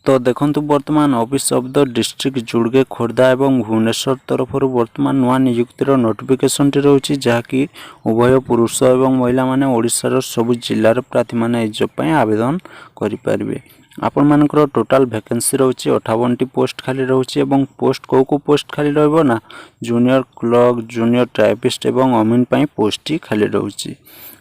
तो देखंतु वर्तमान ऑफिस ऑफ द डिस्ट्रिक्ट जुड़गे खोर्धा एवं भुवनेश्वर तरफ वर्तमान नुआ नियुक्तिर नोटिफिकेशन टी रहउछि जहाँकि उभय पुरुष एवं महिला माने ओडिशार सबु जिल्लार प्रार्थी माने एई जॉब पय आवेदन करि पारिबे। आपण मानकर टोटाल वैकेंसी रहउछि 58 टी पोस्ट खाली रहउछि एवं पोस्ट को पोस्ट खाली रहबो ना जूनियर क्लर्क जूनियर टाइपिस्ट एवं अमिन पय पोस्ट टी खाली रहउछि।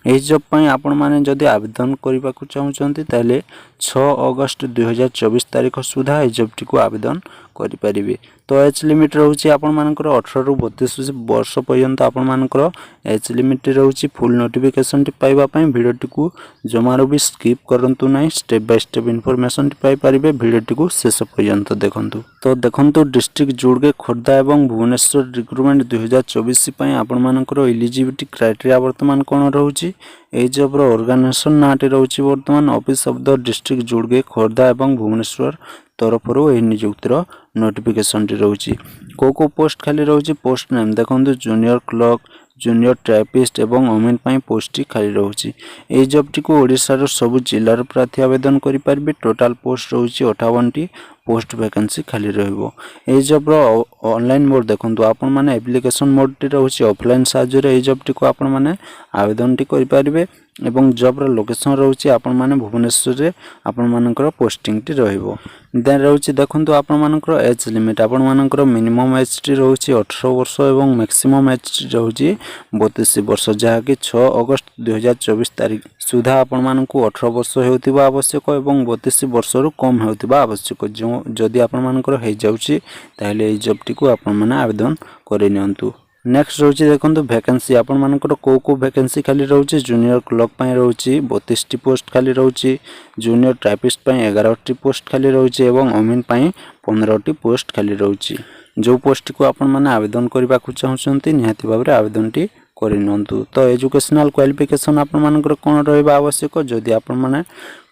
एई जॉब पय आपण माने जदि आवेदन करिबा को चाहुचंती ताले 6 अगस्त 2024 तारिख सुधा एई जॉब टी को आवेदन करि परिबे। तो एज लिमिट रहउछि आपण मानकर 18 रु 32 वर्ष पर्यंत आपण मानकर एज लिमिट रहउछि। फुल नोटिफिकेशन टी पाइबा पय वीडियो टी को जमारो भी स्किप करंतु नै स्टेप बाय स्टेप इन्फॉर्मेशन टी पाइ परिबे वीडियो टी को शेष पर्यंत देखंतु। तो देखंतु डिस्ट्रिक्ट जुड़गे खोर्धा एवं भुवनेश्वर रिक्रुटमेंट 2024 पय आपण मानकर एलिजिबिलिटी क्राइटेरिया वर्तमान कोन रहउछि। एई जॉब रो ऑर्गेनाइजेशन नाटी रहउछि वर्तमान ऑफिस ऑफ द डिस्ट्रिक्ट जुड़गे खोर्धा एवं भुवनेश्वर तरफरु एई नियुक्तिर नोटिफिकेशन टी रहउछि। को पोस्ट खाली रहउछि पोस्ट नेम देखंतु जूनियर क्लर्क जूनियर टाइपिस्ट एवं अमिन पय पोस्ट टी खाली रहउछि। एई जॉब टी को ओडिसा रो सब जिल्लार प्रार्थी आवेदन करि पारबे। टोटल पोस्ट रहउछि 58 टी पोस्ट वैकेंसी खाली रहइबो। एई जॉब रो ऑनलाइन मोड देखंतु आपण माने एप्लीकेशन मोड टी रहउछि ऑफलाइन साहाय्य रे एई जॉब टी को आपण माने आवेदन टी करि पारबे एवं जॉब रो लोकेशन रहउछि आपण माने भुवनेश्वर रे आपण मानकर पोस्टिंग टी रहइबो। देन रहउछि देखंतु आपण मानकर एज लिमिट आपण मानकर मिनिमम एज टी रहउछि 18 वर्ष एवं मैक्सिमम एज टी रहउछि 32 वर्ष जहा कि 6 अगस्त 2024 तारिख सुधा आपण मानकु 18 वर्ष हेउतिबा आवश्यक एवं 32 वर्ष रु कम हेउतिबा आवश्यक। जो जदि आपण मानकर हे जाउछि ताहले एई जॉब टी को आपण माने आवेदन करि नियंतु। नेक्स्ट रहउछि देखंतु वैकेंसी आपण मानकर को वैकेंसी खाली रहउछि जूनियर क्लर्क पय रहउछि 32 टी पोस्ट खाली रहउछि जूनियर टाइपिस्ट पय 11 टी पोस्ट खाली रहउछि एवं अमिन पय 15 टी पोस्ट खाली रहउछि। जो पोस्ट को आपण माने आवेदन करिबा को चाहुचंती निहाती भाबरे आवेदन टी करि नंतु। तो एजुकेशनल क्वालिफिकेशन आपण मानकर कोन रहबा आवश्यक जदि आपण माने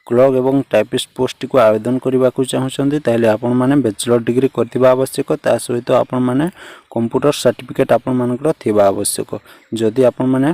क्लर्क एवं टाइपिस्ट पोस्ट को आवेदन करने को चाहते ताहले आपण माने बैचलर डिग्री करथिबा आवश्यक। ता सहित आपण माने कंप्यूटर सर्टिफिकेट आपण मानकर थिबा आवश्यक। जदि आपण माने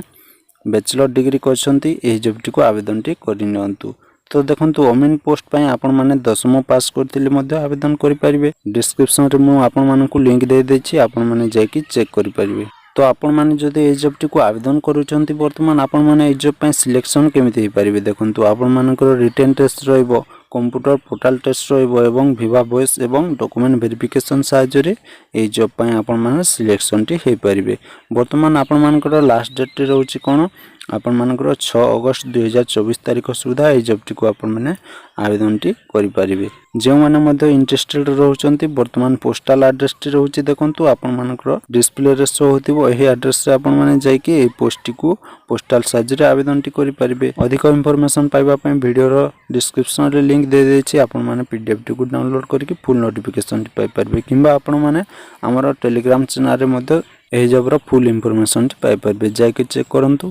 बैचलर डिग्री करछंती एही जॉब टी को आवेदन टी करि नियंतु। तो देखंतु अमिन पोस्ट पय आपण माने 10वीं पास करथिले मध्ये आवेदन करि परिबे। डिस्क्रिप्शन रे मु आपण मानकु लिंक दे देछि आपण माने जायकि चेक करि परिबे। तो आपण माने जदि एई जॉब टी को आवेदन करूचंती वर्तमान आपण माने एई जॉब पय सिलेक्शन केमिति हे परिबे देखंतु आपण मानकर रिटन टेस्ट रहइबो कंप्यूटर पोर्टल टेस्ट रहइबो एवं विवा वॉइस एवं डॉक्यूमेंट वेरिफिकेशन साहाय्य रे एई जॉब पय आपण माने सिलेक्शन टी हे परिबे। वर्तमान आपण मानकर लास्ट डेट टी रहउची कोन आपण मानकर 6 अगस्त 2024 तारिख सुधा एई जॉब टी को आपण माने आवेदन टी करि परिबे। जे माने मध्ये इंटरेस्टेड रहउचंती वर्तमान पोस्टल एड्रेस टी रहउची देखंतु आपण मानकर डिस्प्ले रे शो होतिबो एही एड्रेस रे आपण माने जाई कि एई पोस्ट टी को पोस्टल साहाय्य रे आवेदन टी करि परिबे। अधिक इंफॉर्मेशन पाइबा पय वीडियो रो डिस्क्रिप्शन रे लिंक दे देछि आपण माने पीडीएफ टी को डाउनलोड करके फुल नोटिफिकेशन टी पाइ परिबे किंबा आपण माने हमर टेलीग्राम चैनल रे मध्ये एही जॉब रो फुल इंफॉर्मेशन टी पाइ परिबे जाई कि चेक करंतु।